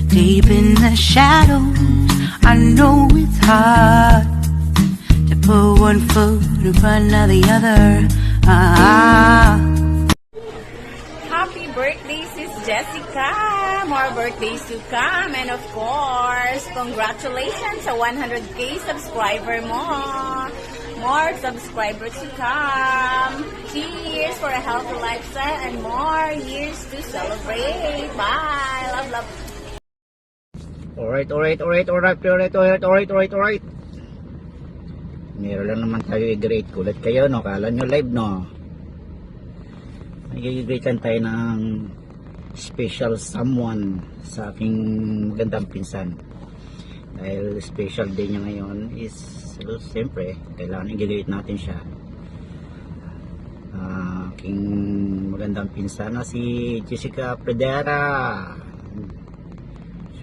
Deep in the shadows, I know it's hard to put one foot in front of the other. Happy birthday, Sis Jessica! More birthdays to come. And of course, congratulations sa 100k subscriber mo. More subscribers to come. Cheers for a healthy lifestyle and more years to celebrate. Bye! Love, love. Alright. Meron lang naman tayo i-greet. Kulat kayo, no? Kala nyo live, no? Nag-greetan tayo ng special someone sa aking magandang pinsan. Dahil special day niya ngayon is, siyempre, kailangan i-greet natin siya. Aking magandang pinsan na si Jessica Pradera.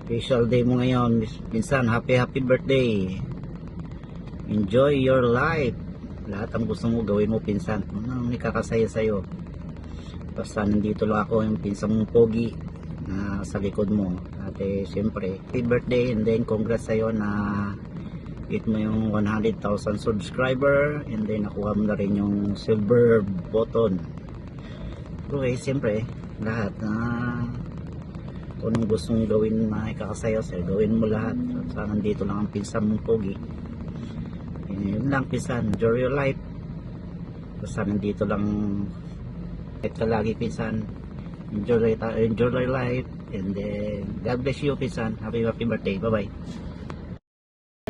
Special day mo ngayon, pinsan. Happy birthday. Enjoy your life. Lahat ang gusto mo gawin mo, pinsan. Anong ikakasaya sa'yo? Basta nandito lang ako, yung pinsan mong pogi na sa likod mo. At siyempre, happy birthday, and then congrats sa'yo na hit mo yung 100,000 subscriber, and then nakuha mo na rin yung silver button. Okay, siyempre, lahat na kung anong gusto mong gawin na ikakasaya sa'yo, gawin mo lahat. Sa nandito lang ang pinsan mong pogi. Yun lang, pinsan. Enjoy your life. Basta nandito lang ka lagi, pinsan. Enjoy your life. And then, God bless you, pinsan. Happy birthday. Bye-bye.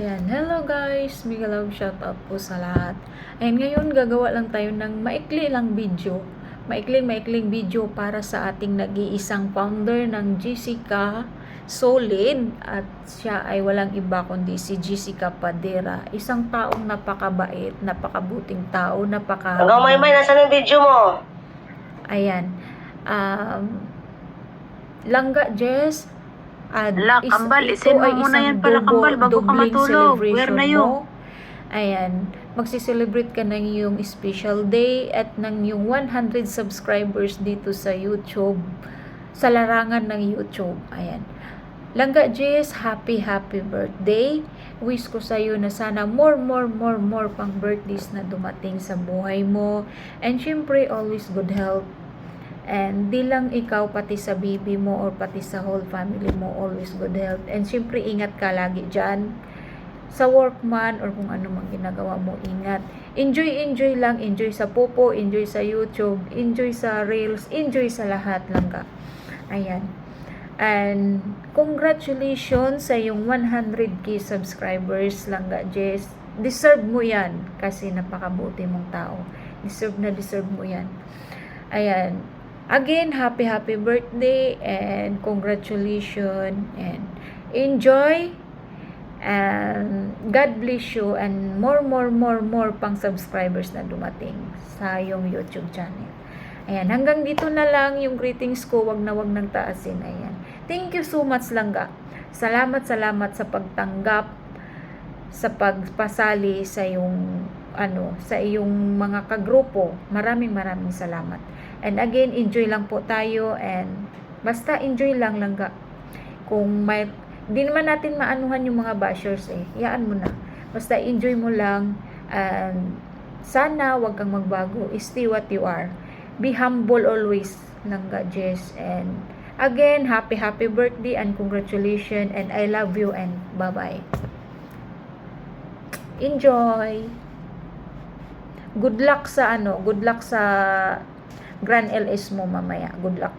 Ayan, hello guys, mega love shoutout po sa lahat. Ayan, ngayon gagawa lang tayo ng maikli lang video. Maikling video para sa ating nag-iisang founder ng Jessica Solid, at siya ay walang iba kundi si Jessica Pradera. Isang taong napakabait, napakabuting tao, Hanggang may nasaan ang video mo? Ayan. Langga Jess, Kambal, isin mo muna yan pala, Kambal, bago ka matulog. Where na yun? Ayan, magsiselebrate ka ng iyong special day at ng iyong 100 subscribers dito sa YouTube, sa larangan ng YouTube. Ayan. Langga Jess, happy birthday. Wish ko sa iyo na sana more pang birthdays na dumating sa buhay mo. And syempre, always good health. And di lang ikaw, pati sa baby mo or pati sa whole family mo, always good health. And syempre, ingat ka lagi dyan. Sa work man or kung ano mang ginagawa mo, ingat. Enjoy lang. Enjoy sa popo, enjoy sa YouTube, enjoy sa Reels, enjoy sa lahat lang ka. Ayan. And congratulations sa yung 100k subscribers, Langga Jess. Deserve mo yan kasi napakabuti mong tao. Deserve mo yan. Ayan. Again, happy birthday and congratulations and enjoy. And God bless you and more pang subscribers na dumating sa iyong YouTube channel. Ayan, hanggang dito na lang yung greetings ko, wag nang taasin. Ayan. Thank you so much, Langga. Salamat sa pagtanggap, sa pagpasali sa iyong sa iyong mga kagrupo. Maraming salamat. And again, enjoy lang po tayo and basta enjoy lang, Langga. Kung may di naman natin maanuhan yung mga bashers Yaan mo na. Basta enjoy mo lang and sana wag kang magbago. Stay what you are. Be humble always, Langga Jess. And again, happy birthday and congratulations and I love you and bye-bye. Enjoy. Good luck sa Grand LS mo mamaya. Good luck.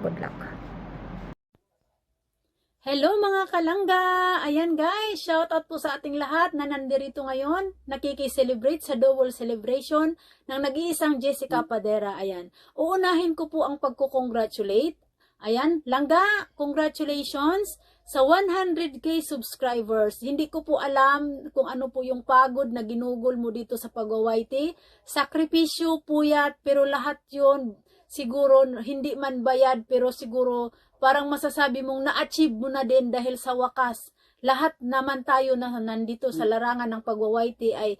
Hello mga kalangga! Ayan guys, shoutout po sa ating lahat na nandirito ngayon. Nakikiselebrate sa double celebration ng nag-iisang Jessica Pradera. Ayan, uunahin ko po ang pagkukongratulate. Ayan, Langga, congratulations sa 100k subscribers. Hindi ko po alam kung ano po yung pagod na ginugol mo dito sa pag-YT. Sakripisyo, puyat, pero lahat yun siguro hindi man bayad, pero siguro parang masasabi mong na-achieve mo na din dahil sa wakas, lahat naman tayo na nandito sa larangan ng pag-YT ay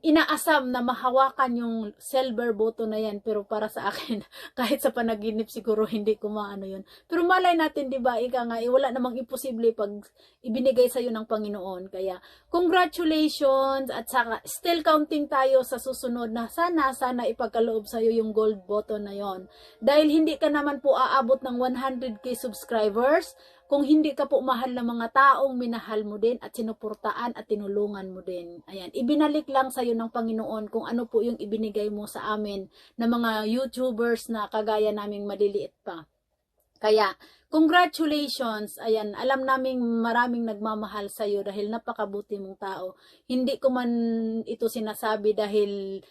inaasam na mahawakan yung silver button na yan, pero para sa akin kahit sa panaginip siguro hindi ko maano yun. Pero malay natin, di ba, ika nga, wala namang imposible pag ibinigay sa'yo ng Panginoon. Kaya congratulations, at saka still counting tayo sa susunod na sana ipagkaloob sa'yo yung gold button na yon. Dahil hindi ka naman po aabot ng 100k subscribers kung hindi ka po mahal ng mga taong minahal mo din at sinuportaan at tinulungan mo din. Ayan, ibinalik lang sa'yo ng Panginoon kung ano po yung ibinigay mo sa amin na mga YouTubers na kagaya naming maliliit pa. Kaya, congratulations. Ayan, alam naming maraming nagmamahal sa'yo dahil napakabuti mong tao. Hindi ko man ito sinasabi dahil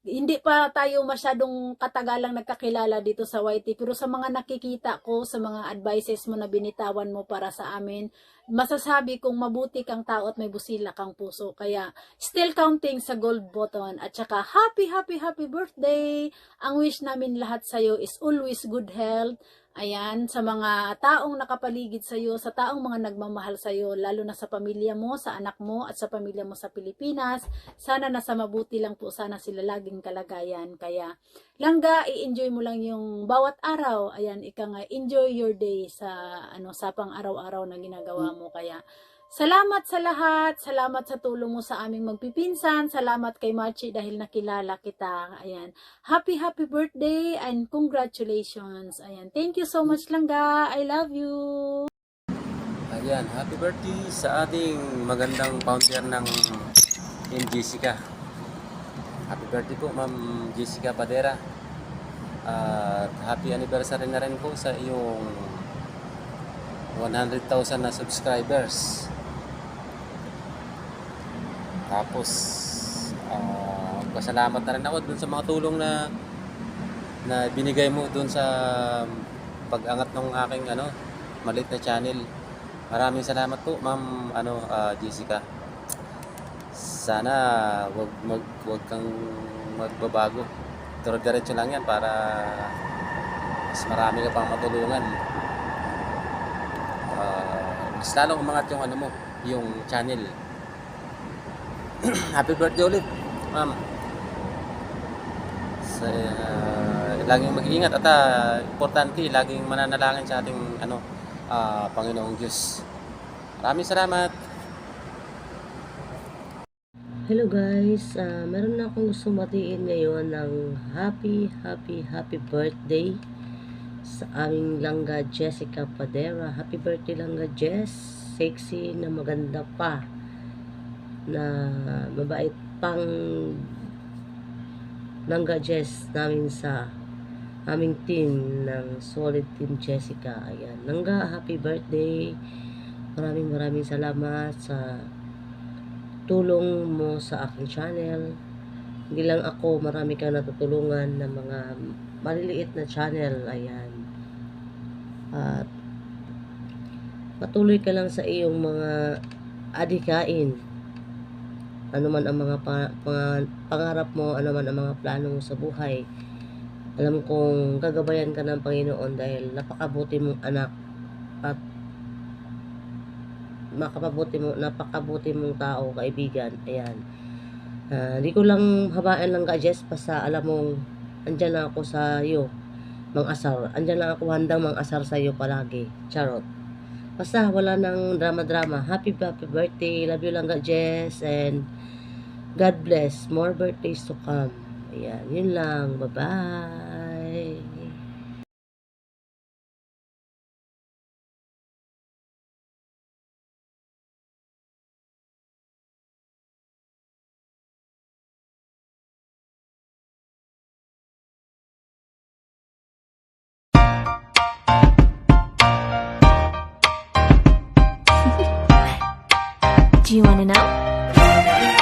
hindi pa tayo masyadong katagalang nagkakilala dito sa YT, pero sa mga nakikita ko, sa mga advices mo na binitawan mo para sa amin, masasabi kong mabuti kang tao at may busila kang puso. Kaya still counting sa gold button, at saka happy birthday. Ang wish namin lahat sa'yo is always good health. Ayan, sa mga taong nakapaligid sa'yo, sa taong mga nagmamahal sa'yo, lalo na sa pamilya mo, sa anak mo, at sa pamilya mo sa Pilipinas, sana nasa mabuti lang po sana sila laging kalagayan. Kaya, langga, i-enjoy mo lang yung bawat araw. Ayan, ika nga, enjoy your day sa pang araw-araw na ginagawa mo. Kaya, salamat sa lahat, salamat sa tulong mo sa aming magpipinsan, salamat kay Machi dahil nakilala kita. Ayan, happy birthday and congratulations. Ayan, thank you so much langga, I love you. Ayan, happy birthday sa ating magandang founder ng Team Jessica. Happy birthday po, Ma'am Jessica Padera. At happy anniversary na rin po sa iyong 100,000 na subscribers. Tapos, pasalamat na rin ako dun sa mga tulong na binigay mo dun sa pag-angat ng aking maliit na channel. Maraming salamat po, Ma'am Jessica. Sana wag kang magbabago. Diretso lang yan para mas marami ka pang matulungan. Mas lalong umangat yung yung channel. Happy birthday ulit, Ma'am. Laging mag-iingat at importante, laging mananalangin sa ating Panginoong Diyos. Maraming salamat. Hello guys, meron na akong gusto batiin ngayon ng happy birthday sa aming langga Jessica Padera. Happy birthday langga Jess, sexy na maganda pa, na mabait pang langga Jess namin sa aming team ng Solid Team Jessica. Ayan, langga, happy birthday. Maraming salamat sa tulong mo sa aking channel. Hindi lang ako, marami kang natutulungan ng mga maliliit na channel. Ayan, at patuloy ka lang sa iyong mga adhikain. Ano man ang mga pangarap mo, ano man ang mga plano mo sa buhay, alam kong gagabayan ka ng Panginoon dahil napakabuti mong anak at napakabuti mong tao, kaibigan. Ayan, di ko lang habain lang ka, Jess, basta alam mong andyan lang ako sa iyo, mang-asar. Andyan lang ako, handang mang-asar sa iyo palagi. Charot. Basta wala nang drama. Happy birthday. Love you lang ka, Jess, and God bless. More birthdays to come. Ayan, yun lang. Bye-bye. Do you want to know?